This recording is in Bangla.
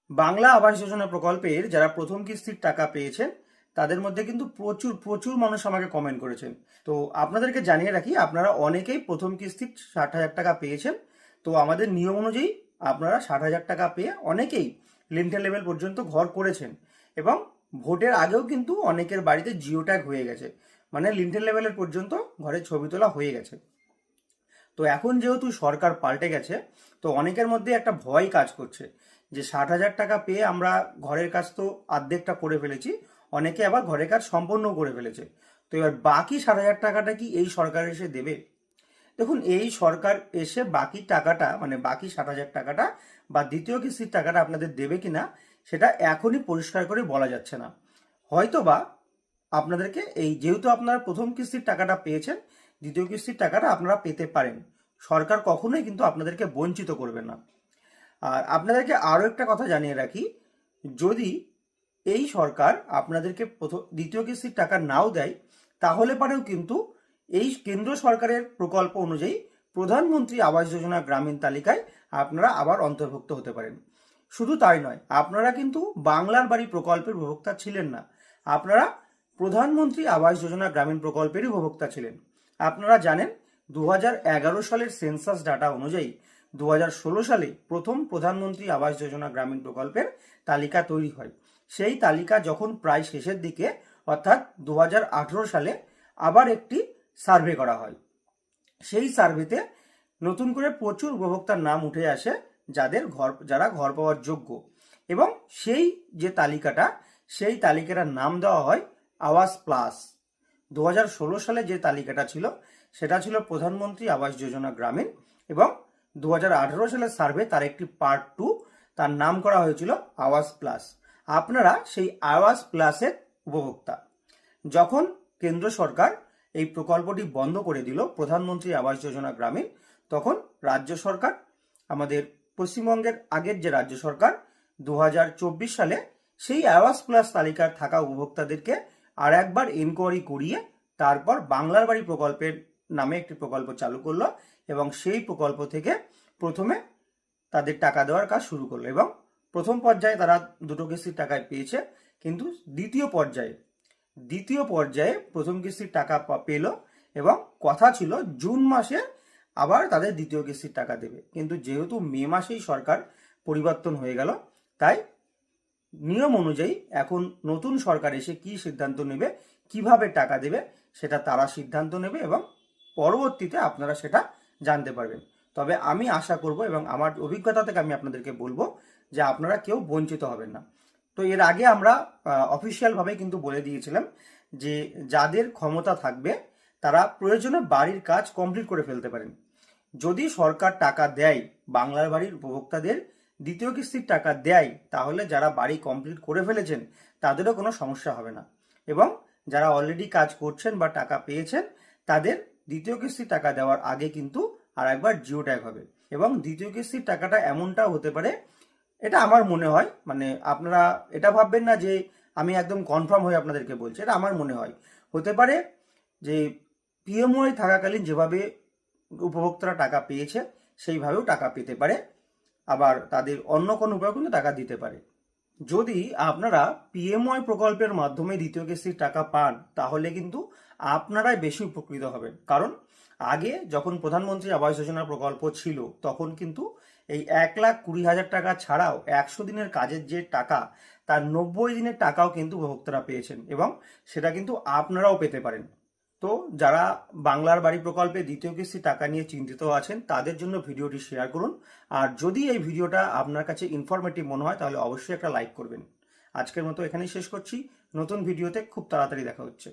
বাংলা আবাস যোজনা প্রকল্পের যারা প্রথম কিস্তির টাকা পেয়েছেন তাদের মধ্যে কিন্তু প্রচুর প্রচুর মানুষ আমাকে কমেন্ট করেছেন। তো আপনাদেরকে জানিয়ে রাখি, আপনারা অনেকেই প্রথম কিস্তির 60,000 টাকা পেয়েছেন। তো আমাদের নিয়ম অনুযায়ী আপনারা 60,000 টাকা পেয়ে অনেকেই লিন্টেল লেভেল পর্যন্ত ঘর করেছেন এবং ভোটের আগেও কিন্তু অনেকের বাড়িতে জিও ট্যাগ হয়ে গেছে, মানে লিন্টেল লেভেলের পর্যন্ত ঘরের ছবি তোলা হয়ে গেছে। তো এখন যেহেতু সরকার পাল্টে গেছে, তো অনেকের মধ্যে একটা ভয় কাজ করছে যে 60,000 টাকা পেয়ে আমরা ঘরের কাজ তো অর্ধেকটা করে ফেলেছি, অনেকে আবার ঘরের কাজ সম্পন্ন করে ফেলেছে। তো এবার বাকি 60,000 টাকাটা কি এই সরকার এসে দেবে? দেখুন, এই সরকার এসে বাকি টাকাটা মানে বাকি 60,000 টাকাটা বা দ্বিতীয় কিস্তির টাকাটা আপনাদের দেবে কিনা সেটা এখনই পরিষ্কার করে বলা যাচ্ছে না। হয়তো বা আপনাদেরকে এই যেহেতু আপনারা প্রথম কিস্তির টাকাটা পেয়েছেন, দ্বিতীয় কিস্তির টাকাটা আপনারা পেতে পারেন। সরকার কখনোই কিন্তু আপনাদেরকে বঞ্চিত করবে না। আর আপনাদেরকে আরও একটা কথা জানিয়ে রাখি, যদি এই সরকার আপনাদেরকে দ্বিতীয় কিস্তির টাকা নাও দেয়, তাহলে পরেও কিন্তু এই কেন্দ্র সরকারের প্রকল্প অনুযায়ী প্রধানমন্ত্রী আবাস যোজনা গ্রামীণ তালিকায় আপনারা আবার অন্তর্ভুক্ত হতে পারেন। শুধু তাই নয়, আপনারা কিন্তু বাংলার বাড়ি প্রকল্পের উপভোক্তা ছিলেন না, আপনারা প্রধানমন্ত্রী আবাস যোজনা গ্রামীণ প্রকল্পেরই উপভোক্তা ছিলেন। আপনারা জানেন 2011 সালের সেন্সাস ডাটা অনুযায়ী 2016 সালে প্রথম প্রধানমন্ত্রী আবাস যোজনা গ্রামীণ প্রকল্পের তালিকা তৈরি হয়। সেই তালিকা যখন প্রায় শেষের দিকে অর্থাৎ 2018 সালে আবার একটি সার্ভে করা হয়। সেই সার্ভেতে নতুন করে প্রচুর উপভোক্তার নাম উঠে আসে যারা ঘর পাওয়ার যোগ্য, এবং সেই যে তালিকাটা সেই তালিকাটার নাম দেওয়া হয় আবাস প্লাস। 2016 সালে যে তালিকাটা ছিল সেটা ছিল প্রধানমন্ত্রী আবাস যোজনা গ্রামীণ, এবং 2018 সালের সার্ভে তার একটি পার্ট 2, তার নাম করা হয়েছিল আবাস প্লাস। আপনারা সেই আবাস প্লাসের উপভোক্তা। যখন কেন্দ্র সরকার এই প্রকল্পটি বন্ধ করে দিল প্রধানমন্ত্রী আবাস যোজনা গ্রামীণ, তখন রাজ্য সরকার, আমাদের পশ্চিমবঙ্গের আগের যে রাজ্য সরকার, 2024 সালে সেই আবাস প্লাস তালিকার থাকা উপভোক্তাদেরকে আর একবার এনকোয়ারি করিয়ে তারপর বাংলার বাড়ি প্রকল্পের নামে একটি প্রকল্প চালু করলো, এবং সেই প্রকল্প থেকে প্রথমে তাদের টাকা দেওয়ার কাজ শুরু করলো, এবং প্রথম পর্যায়ে তারা দুটো কিস্তির টাকায় পেয়েছে, কিন্তু দ্বিতীয় পর্যায়ে প্রথম কিস্তির টাকা পেল, এবং কথা ছিল জুন মাসে আবার তাদের দ্বিতীয় কিস্তির টাকা দেবে। কিন্তু যেহেতু মে মাসেই সরকার পরিবর্তন হয়ে গেল, তাই নিয়ম অনুযায়ী এখন নতুন সরকার এসে কি সিদ্ধান্ত নেবে, কিভাবে টাকা দেবে, সেটা তারা সিদ্ধান্ত নেবে, এবং পরবর্তীতে আপনারা সেটা জানতে পারবেন। তবে আমি আশা করব এবং আমার অভিজ্ঞতা থেকে আমি আপনাদেরকে বলবো যে আপনারা কেউ বঞ্চিত হবেন না। তো এর আগে আমরা অফিসিয়ালভাবে কিন্তু বলে দিয়েছিলাম যে যাদের ক্ষমতা থাকবে তারা প্রয়োজনে বাড়ির কাজ কমপ্লিট করে ফেলতে পারেন। যদি সরকার টাকা দেয়, বাংলার বাড়ির উপভোক্তাদের দ্বিতীয় কিস্তির টাকা দেয়, তাহলে যারা বাড়ি কমপ্লিট করে ফেলেছেন তাদেরও কোনো সমস্যা হবে না, এবং যারা অলরেডি কাজ করছেন বা টাকা পেয়েছেন তাদের দ্বিতীয় কিস্তির টাকা দেওয়ার আগে কিন্তু আর একবার জিও ট্যাগ হবে। এবং দ্বিতীয় কিস্তির টাকাটা এমনটাও হতে পারে, এটা আমার মনে হয়, মানে আপনারা এটা ভাববেন না যে আমি একদম কনফার্ম হয়ে আপনাদেরকে বলছি, এটা আমার মনে হয় হতে পারে যে পিএমওয়াই থাকাকালীন যেভাবে উপভোক্তারা টাকা পেয়েছে সেইভাবেও টাকা পেতে পারে, আবার তাদের অন্য কোনো উপায় কিন্তু টাকা দিতে পারে। যদি আপনারা পিএমওয়াই প্রকল্পের মাধ্যমে দ্বিতীয় কিস্তির টাকা পান, তাহলে কিন্তু আপনারাই বেশি উপকৃত হবেন। কারণ আগে যখন প্রধানমন্ত্রী আবাস যোজনা প্রকল্প ছিল, তখন কিন্তু এই 1,20,000 টাকা ছাড়াও 100 দিনের কাজের যে টাকা, তার 90 দিনের টাকাও কিন্তু উপভোক্তারা পেয়েছেন, এবং সেটা কিন্তু আপনারাও পেতে পারেন। তো যারা বাংলার বাড়ি প্রকল্পে দ্বিতীয় কিস্তি টাকা নিয়ে চিন্তিত আছেন, তাদের জন্য ভিডিওটি শেয়ার করুন। আর যদি এই ভিডিওটা আপনার কাছে ইনফরমেটিভ মনে হয় তাহলে অবশ্যই একটা লাইক করবেন। আজকের মতো এখানেই শেষ করছি। নতুন ভিডিওতে খুব তাড়াতাড়ি দেখা হচ্ছে।